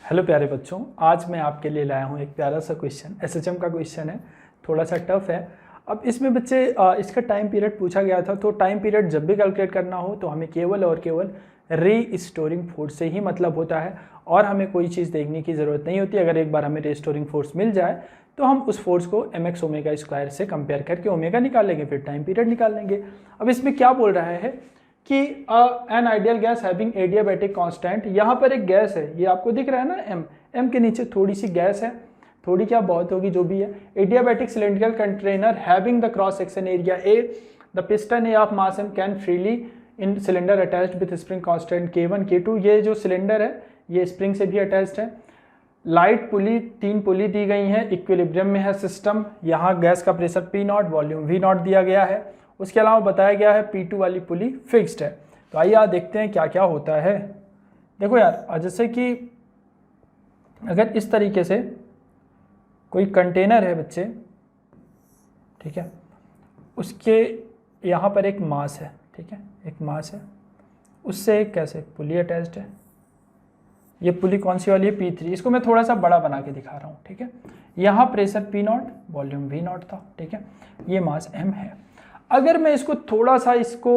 Hello प्यारे बच्चों, आज मैं आपके लिए लाया हूँ एक प्यारा सा क्वेश्चन। एसएचएम का क्वेश्चन है, थोड़ा सा टफ है। अब इसमें बच्चे इसका टाइम पीरियड पूछा गया था, तो टाइम पीरियड जब भी कैलकुलेट करना हो तो हमें केवल और केवल रीस्टोरिंग फोर्स से ही मतलब होता है और हमें कोई चीज़ देखने की ज़रूरत नहीं होती। अगर एक बार हमें रीस्टोरिंग फोर्स मिल जाए तो हम उस फोर्स को mx ओमेगा स्क्वायर से कंपेयर करके ओमेगा निकाल लेंगे, फिर टाइम पीरियड निकाल लेंगे। अब इसमें क्या बोल रहा है कि an ideal gas having adiabatic constant, यहाँ पर एक गैस है, ये आपको दिख रहा है ना, m के नीचे थोड़ी सी गैस है, थोड़ी क्या बहुत होगी जो भी है। Adiabatic cylindrical container having the cross section area A, the piston A of mass m can freely in cylinder attached with spring constant K1 K2। ये जो सिलेंडर है ये स्प्रिंग से भी अटैच्ड है। लाइट पुली, 3 पुली दी गई हैं, इक्विलिब्रियम में है सिस्टम। यहाँ गैस का प्रेशर P0, वॉल्यूम V0 दिया गया है। उसके अलावा बताया गया है P2 वाली पुली फिक्स्ड है। तो आइए आप देखते हैं क्या क्या होता है। देखो यार, जैसे कि अगर इस तरीके से कोई कंटेनर है बच्चे, ठीक है, उसके यहाँ पर एक मास है, ठीक है, एक मास है, उससे एक कैसे पुली अटैच्ड है। ये पुली कौन सी वाली है? P3। इसको मैं थोड़ा सा बड़ा बना के दिखा रहा हूँ, ठीक है। यहाँ प्रेशर P0, वॉल्यूम V0 था, ठीक है, ये मास M है। अगर मैं इसको थोड़ा सा, इसको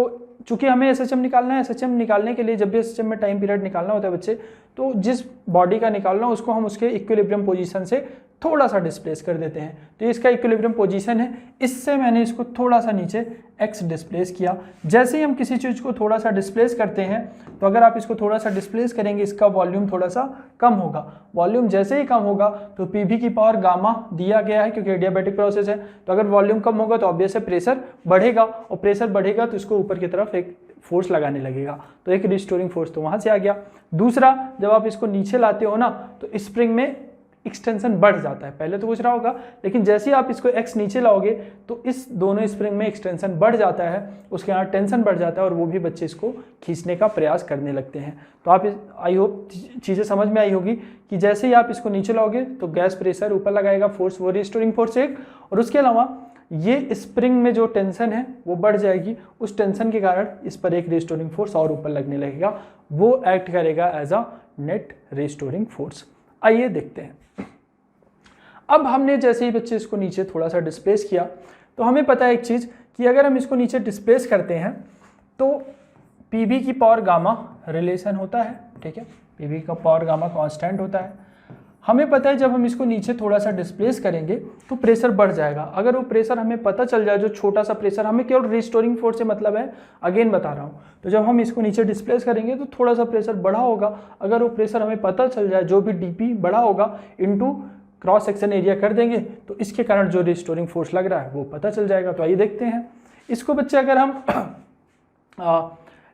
चूंकि हमें एसएचएम निकालना है, एसएचएम निकालने के लिए जब भी एसएचएम में टाइम पीरियड निकालना होता है बच्चे, तो जिस बॉडी का निकालना हो उसको हम उसके इक्विलिब्रियम पोजीशन से थोड़ा सा डिस्प्लेस कर देते हैं। तो इसका इक्विलिब्रियम पोजीशन है, इससे मैंने इसको थोड़ा सा नीचे x डिस्प्लेस किया। जैसे ही हम किसी चीज़ को थोड़ा सा डिस्प्लेस करते हैं, तो अगर आप इसको थोड़ा सा डिस्प्लेस करेंगे, इसका वॉल्यूम थोड़ा सा कम होगा। वॉल्यूम जैसे ही कम होगा तो पीवी की पावर गामा दिया गया है, क्योंकि एडियाबैटिक प्रोसेस है। तो अगर वॉल्यूम कम होगा तो ऑब्वियस है प्रेशर बढ़ेगा, और प्रेशर बढ़ेगा तो इसको ऊपर की तरफ एक फोर्स लगाने लगेगा। तो एक रिस्टोरिंग फोर्स तो वहां से आ गया। दूसरा, जब आप इसको नीचे लाते हो ना, तो स्प्रिंग में एक्सटेंशन बढ़ जाता है। पहले तो कुछ रहा होगा, लेकिन जैसे ही आप इसको x नीचे लाओगे तो इस दोनों स्प्रिंग में एक्सटेंशन बढ़ जाता है, उसके यहाँ टेंशन बढ़ जाता है, और वो भी बच्चे इसको खींचने का प्रयास करने लगते हैं। तो आप आई होप चीज़ें समझ में आई होगी कि जैसे ही आप इसको नीचे लाओगे तो गैस प्रेशर ऊपर लगाएगा, फोर्स वो रिस्टोरिंग फोर्स एक, और उसके अलावा ये स्प्रिंग में जो टेंशन है वो बढ़ जाएगी। उस टेंशन के कारण इस पर एक रिस्टोरिंग फोर्स और ऊपर लगने लगेगा, वो एक्ट करेगा as a net restoring force. आइए देखते हैं। अब हमने जैसे ही बच्चे इसको नीचे थोड़ा सा डिस्प्लेस किया, तो हमें पता है एक चीज़ कि अगर हम इसको नीचे डिस्प्लेस करते हैं तो पीवी की पावर गामा रिलेशन होता है, ठीक है, पीवी का पावर गामा कांस्टेंट होता है। हमें पता है जब हम इसको नीचे थोड़ा सा डिस्प्लेस करेंगे तो प्रेशर बढ़ जाएगा। अगर वो प्रेशर हमें पता चल जाए, जो छोटा सा प्रेशर, हमें केवल रिस्टोरिंग फोर्स से मतलब है, अगेन बता रहा हूँ, तो जब हम इसको नीचे डिस्प्लेस करेंगे तो थोड़ा सा प्रेशर बढ़ा होगा। अगर वो प्रेशर हमें पता चल जाए, जो भी डीपी बढ़ा होगा इनटू क्रॉस सेक्शन एरिया कर देंगे, तो इसके कारण जो रिस्टोरिंग फोर्स लग रहा है वो पता चल जाएगा। तो आइए देखते हैं इसको बच्चे। अगर हम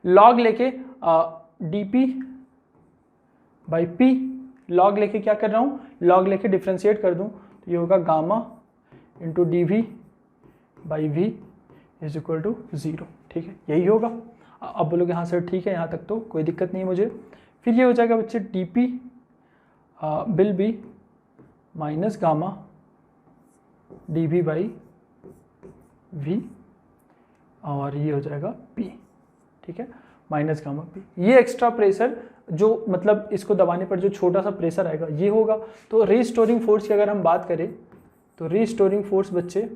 लॉग लेके dp बाई p, लॉग लेके क्या कर रहा हूँ, लॉग लेके डिफ्रेंशिएट कर दूँ, तो ये होगा gamma into dv by v is equal to 0, ठीक है, यही होगा। अब बोलोगे हाँ सर ठीक है, यहाँ तक तो कोई दिक्कत नहीं है मुझे। फिर ये हो जाएगा बच्चे dp will be minus gamma dv by v, और ये हो जाएगा p, ठीक है, माइनस गामा p। ये एक्स्ट्रा प्रेशर जो मतलब इसको दबाने पर जो छोटा सा प्रेशर आएगा ये होगा। तो रीस्टोरिंग फोर्स की अगर हम बात करें तो रीस्टोरिंग फोर्स बच्चे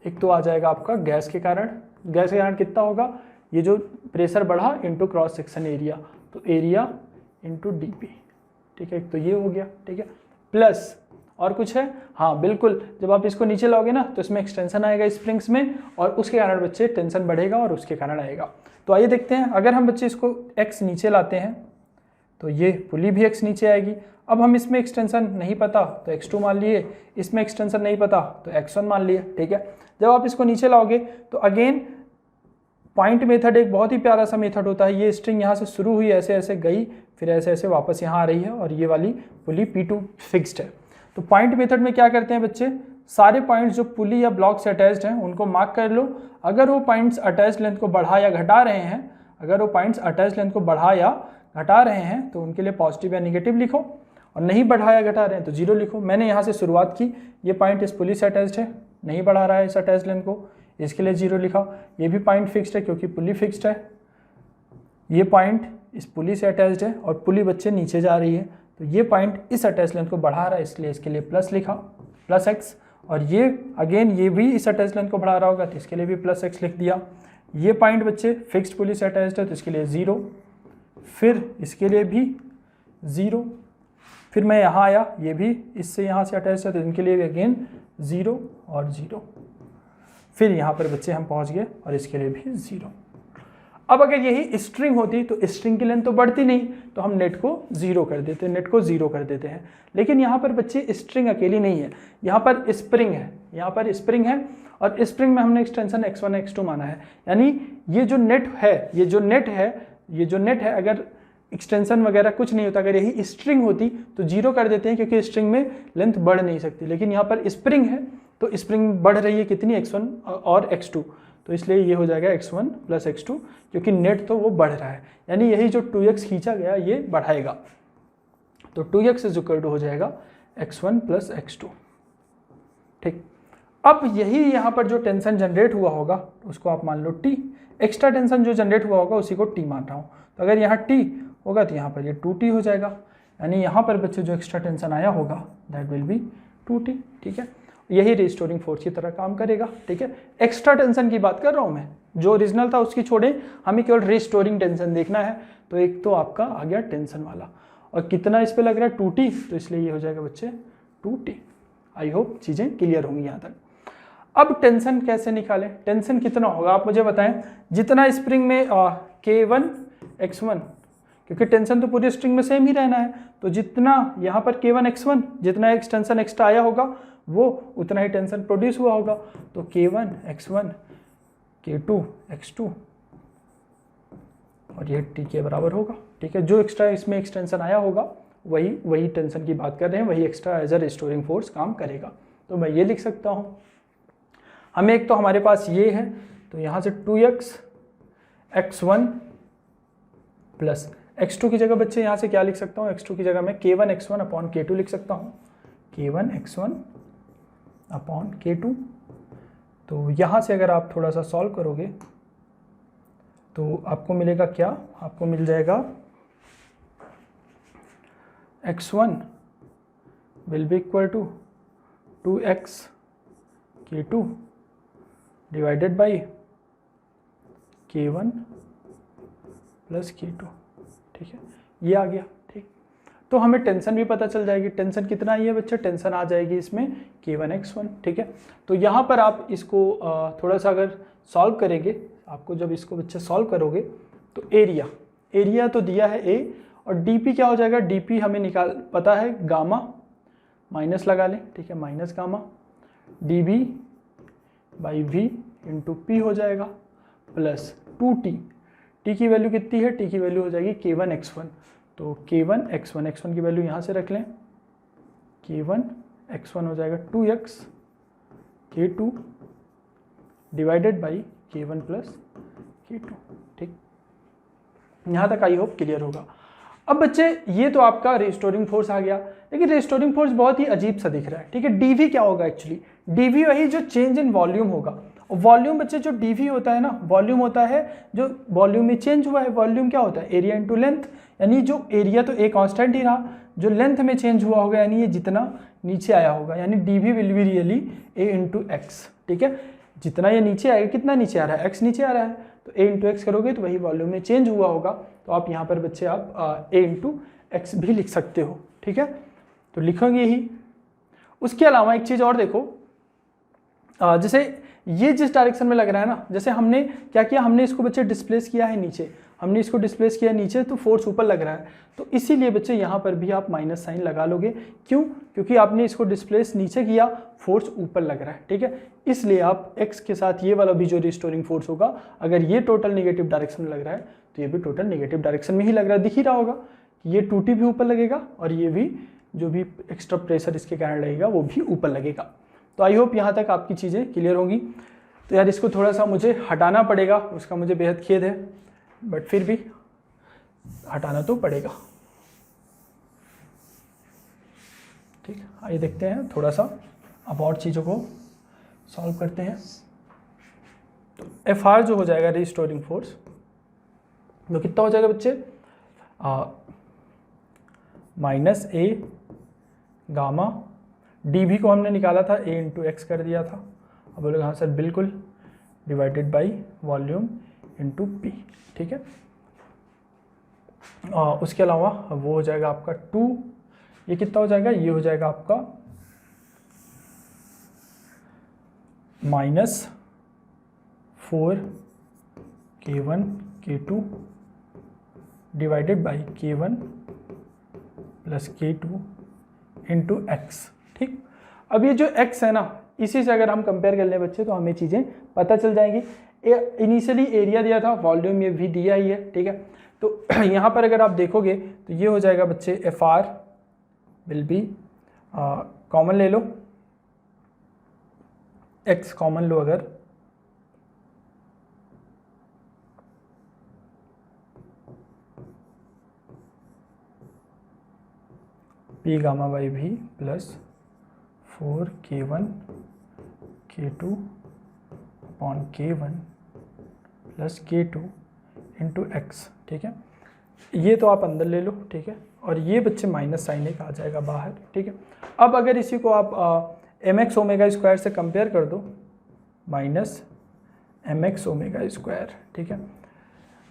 एक तो आ जाएगा आपका गैस के कारण। गैस के कारण कितना होगा, ये जो प्रेशर बढ़ा इनटू क्रॉस सेक्शन एरिया, तो एरिया इनटू dp, ठीक है, एक तो ये हो गया, ठीक है, प्लस और कुछ है, हाँ बिल्कुल, जब आप इसको नीचे लाओगे ना तो इसमें एक्सटेंशन आएगा स्प्रिंग्स में, और उसके कारण बच्चे टेंशन बढ़ेगा और उसके कारण आएगा। तो आइए देखते हैं, अगर हम बच्चे इसको x नीचे लाते हैं तो ये पुली भी x नीचे आएगी। अब हम इसमें एक्सटेंशन नहीं पता तो x2 मान लिए, इसमें एक्सटेंशन नहीं पता तो x1 मान लिए, ठीक है। जब आप इसको नीचे लाओगे तो अगेन पॉइंट मेथड एक बहुत ही प्यारा सा मेथड होता है। ये स्ट्रिंग यहाँ से शुरू हुई, ऐसे ऐसे गई, फिर ऐसे ऐसे वापस यहाँ आ रही है, और ये वाली पुली P2 फिक्स्ड है। तो पॉइंट मेथड में क्या करते हैं बच्चे, सारे पॉइंट्स जो पुली या ब्लॉक से अटैच्ड हैं उनको मार्क कर लो। अगर वो पॉइंट्स अटैच लेंथ को बढ़ा या घटा रहे हैं, अगर वो पॉइंट्स अटैच लेंथ को बढ़ा या घटा रहे हैं तो उनके लिए पॉजिटिव या निगेटिव लिखो, और नहीं बढ़ाया घटा रहे हैं तो 0 लिखो। मैंने यहाँ से शुरुआत की, ये पॉइंट इस पुली से अटैच्ड है, नहीं बढ़ा रहा है इस अटैच लेंथ को, इसके लिए 0 लिखा। ये भी पॉइंट फिक्स्ड है क्योंकि पुली फिक्स्ड है। ये पॉइंट इस पुली से अटैच्ड है और पुली बच्चे नीचे जा रही है तो ये पॉइंट इस अटैच लेंथ को बढ़ा रहा है, इसलिए इसके लिए प्लस लिखा, प्लस एक्स। और ये अगेन ये भी इस अटैच लेंथ को बढ़ा रहा होगा, तो इसके लिए भी प्लस एक्स लिख दिया। ये पॉइंट बच्चे फिक्स्ड पुली से अटैच्ड है, तो इसके लिए 0, फिर इसके लिए भी 0, फिर मैं यहाँ आया, ये भी इससे यहाँ से अटैच है, तो इनके लिए भी अगेन 0 और 0, फिर यहाँ पर बच्चे हम पहुँच गए और इसके लिए भी 0। अब अगर यही स्ट्रिंग होती तो स्ट्रिंग की लेंथ तो बढ़ती नहीं, तो हम नेट को 0 कर देते, नेट को 0 कर देते हैं। लेकिन यहाँ पर बच्चे स्ट्रिंग अकेली नहीं है, यहाँ पर स्प्रिंग है, यहाँ पर स्प्रिंग है, और स्प्रिंग में हमने एक्सटेंशन x1 x2 माना है। यानी ये जो नेट है, ये जो नेट है, अगर एक्सटेंशन वगैरह कुछ नहीं होता, अगर यही स्ट्रिंग होती तो 0 कर देते हैं, क्योंकि स्ट्रिंग में लेंथ बढ़ नहीं सकती। लेकिन यहाँ पर स्प्रिंग है, तो स्प्रिंग बढ़ रही है कितनी, x1 और x2, तो इसलिए ये हो जाएगा x1 प्लस x2, क्योंकि नेट तो वो बढ़ रहा है। यानी यही जो 2x खींचा गया ये बढ़ाएगा, तो 2x इज इक्वल टू हो जाएगा x1 प्लस x2। ठीक, अब यही यहाँ पर जो टेंशन जनरेट हुआ होगा उसको आप मान लो t, एक्स्ट्रा टेंशन जो जनरेट हुआ होगा उसी को t मान रहा हूँ। तो अगर यहाँ t होगा तो यहाँ पर ये 2t हो जाएगा, यानी यहाँ पर बच्चे जो एक्स्ट्रा टेंशन आया होगा दैट विल बी 2t। ठीक है, यही रिस्टोरिंग फोर्स की तरह काम करेगा। ठीक है, एक्स्ट्रा टेंशन की बात कर रहा हूँ मैं, जो ओरिजिनल था उसकी छोड़े, हमें केवल रिस्टोरिंग टेंशन देखना है। तो एक तो आपका आ गया टेंशन वाला, और कितना इस पे लग रहा है 2t, तो इसलिए ये हो जाएगा बच्चे 2t। आई होप चीज़ें क्लियर होंगी यहाँ तक। अब टेंशन कैसे निकालें, टेंशन कितना होगा आप मुझे बताएं। जितना स्प्रिंग में K1 x1, क्योंकि टेंशन तो पूरी स्ट्रिंग में सेम ही रहना है, तो जितना यहाँ पर K1 x1, जितना एक्सटेंशन एक्स्ट्रा आया होगा वो उतना ही टेंशन प्रोड्यूस हुआ होगा। तो K1 x1 K2 x2 और ये T के बराबर होगा। ठीक है, जो एक्स्ट्रा इसमें एक्सटेंशन आया होगा वही टेंशन की बात कर रहे हैं, वही extra as a restoring force काम करेगा। तो मैं ये लिख सकता हूँ, हमें एक तो हमारे पास ये है, तो यहाँ से 2x x1 प्लस x2 की जगह बच्चे यहाँ से क्या लिख सकता हूँ, x2 की जगह मैं K1 x1 अपॉन K2 लिख सकता हूँ, K1 x1 अपॉन K2। तो यहाँ से अगर आप थोड़ा सा सॉल्व करोगे तो आपको मिलेगा क्या, आपको मिल जाएगा x1 will be equal to 2x K2 divided by K1 plus K2। ठीक है, ये आ गया। ठीक, तो हमें टेंशन भी पता चल जाएगी, टेंशन कितना आई है बच्चे, टेंशन आ जाएगी इसमें K1 x1। ठीक है, तो यहाँ पर आप इसको थोड़ा सा अगर सॉल्व करेंगे, आपको जब इसको बच्चे सॉल्व करोगे तो एरिया तो दिया है A, और dp क्या हो जाएगा, dp हमें निकाल पता है गामा, माइनस लगा लें। ठीक है, minus gamma db by v into P हो जाएगा, प्लस 2t। t की वैल्यू कितनी है, t की वैल्यू हो जाएगी K1 x1, तो K1 x1 की वैल्यू यहाँ से रख लें, K1 x1 हो जाएगा 2x K2 divided by K1 plus K2। ठीक, यहाँ तक आई होप क्लियर होगा। अब बच्चे ये तो आपका रिस्टोरिंग फोर्स आ गया, लेकिन रिस्टोरिंग फोर्स बहुत ही अजीब सा दिख रहा है। ठीक है, dv क्या होगा एक्चुअली, dv वही जो चेंज इन वॉल्यूम होगा। वॉल्यूम बच्चे जो dv होता है ना, वॉल्यूम होता है जो वॉल्यूम में चेंज हुआ है। वॉल्यूम क्या होता है, एरिया इंटू लेंथ, यानी जो एरिया तो एक कांस्टेंट ही रहा, जो लेंथ में चेंज हुआ होगा यानी ये जितना नीचे आया होगा, यानी dv will be really a into x. ठीक है, जितना ये नीचे आएगा, कितना नीचे आ रहा है, x नीचे आ रहा है, तो a इंटू एक्स करोगे तो वही वॉल्यूम में चेंज हुआ होगा। तो आप यहाँ पर बच्चे आप a इंटू एक्स भी लिख सकते हो। ठीक है, तो लिखोगे ही। उसके अलावा एक चीज़ और देखो, जैसे ये जिस डायरेक्शन में लग रहा है ना, जैसे हमने क्या किया, हमने इसको बच्चे डिस्प्लेस किया है नीचे, हमने इसको डिस्प्लेस किया नीचे, तो फोर्स ऊपर लग रहा है, तो इसीलिए बच्चे यहाँ पर भी आप माइनस साइन लगा लोगे। क्यों, क्योंकि आपने इसको डिस्प्लेस नीचे किया, फोर्स ऊपर लग रहा है। ठीक है, इसलिए आप x के साथ ये वाला भी जो रिस्टोरिंग फोर्स होगा, अगर ये टोटल नेगेटिव डायरेक्शन में लग रहा है तो ये भी टोटल नेगेटिव डायरेक्शन में ही लग रहा है। दिख ही रहा होगा कि ये 2t भी ऊपर लगेगा और ये भी जो भी एक्स्ट्रा प्रेशर इसके कारण लगेगा वो भी ऊपर लगेगा। तो आई होप यहाँ तक आपकी चीज़ें क्लियर होंगी। तो यार इसको थोड़ा सा मुझे हटाना पड़ेगा, उसका मुझे बेहद खेद है, बट फिर भी हटाना तो पड़ेगा। ठीक, आइए देखते हैं थोड़ा सा अब और चीज़ों को सॉल्व करते हैं। तो Fr जो हो जाएगा रिस्टोरिंग फोर्स, वो कितना हो जाएगा बच्चे, माइनस ए गामा, डी भी को हमने निकाला था ए इंटू एक्स कर दिया था। अब बोलेगा हाँ सर बिल्कुल, divided by volume into P, ठीक है। उसके अलावा वो हो जाएगा आपका 2, ये कितना हो जाएगा, ये हो जाएगा आपका -4 K1 K2 divided by K1 plus K2 into x, ठीक। अब ये जो x है ना, इसी से अगर हम कंपेयर कर लें बच्चे तो हमें चीज़ें पता चल जाएंगी। इनिशियली एरिया दिया था, वॉल्यूम ये भी दिया ही है, ठीक है। तो यहाँ पर अगर आप देखोगे तो ये हो जाएगा बच्चे FR विल बी, कॉमन ले लो, x कॉमन लो अगर, P गामा बाई भी plus 4 K1 K2 upon K1 plus K2 into x, ठीक है। ये तो आप अंदर ले लो, ठीक है, और ये बच्चे माइनस साइन एक आ जाएगा बाहर, ठीक है। अब अगर इसी को आप mx ओमेगा स्क्वायर से कंपेयर कर दो, माइनस mx ओमेगा स्क्वायर, ठीक है।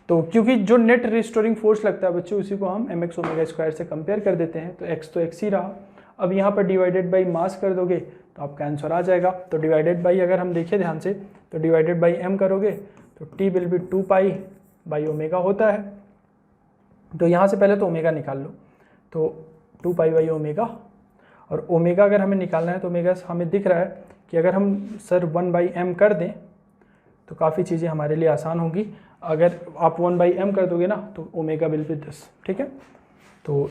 तो क्योंकि जो नेट रिस्टोरिंग फोर्स लगता है बच्चों, उसी को हम mx ओमेगा स्क्वायर से कंपेयर कर देते हैं, तो x ही रहा। अब यहाँ पर डिवाइडेड बाई मास कर दोगे तो आपका आंसर आ जाएगा। तो डिवाइडेड बाई अगर हम देखें ध्यान से, तो डिवाइडेड बाई m करोगे तो t will be 2 pi by omega होता है। तो यहाँ से पहले तो ओमेगा निकाल लो, तो 2 पाई बाई ओमेगा, और ओमेगा अगर हमें निकालना है तो ओमेगा हमें दिख रहा है कि अगर हम सर 1 बाई m कर दें तो काफ़ी चीज़ें हमारे लिए आसान होंगी। अगर आप 1 बाई m कर दोगे ना तो ओमेगा विल बी 10, ठीक है। तो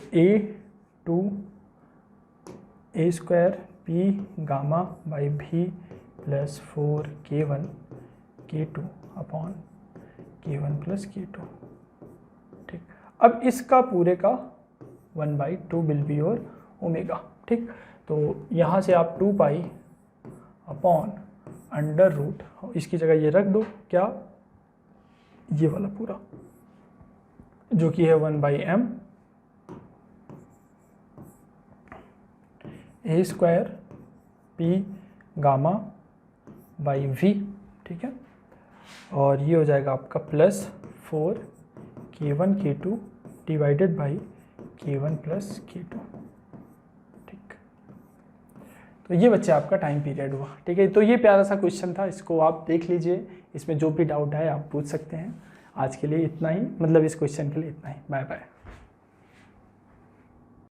a square p gamma by भी plus 4 K1 K2 upon K1 plus K2, ठीक। अब इसका पूरे का 1/2 विल बी और ओमेगा, ठीक। तो यहाँ से आप 2 पाई अपॉन अंडर रूट, इसकी जगह ये रख दो, क्या, ये वाला पूरा जो कि है 1/m a square p gamma by v, ठीक है। और ये हो जाएगा आपका plus 4 K1 K2 divided by K1 plus K2, ठीक। तो ये बच्चे आपका टाइम पीरियड हुआ, ठीक है। तो ये प्यारा सा क्वेश्चन था, इसको आप देख लीजिए, इसमें जो भी डाउट है आप पूछ सकते हैं। आज के लिए इतना ही, मतलब इस क्वेश्चन के लिए इतना ही। Bye bye.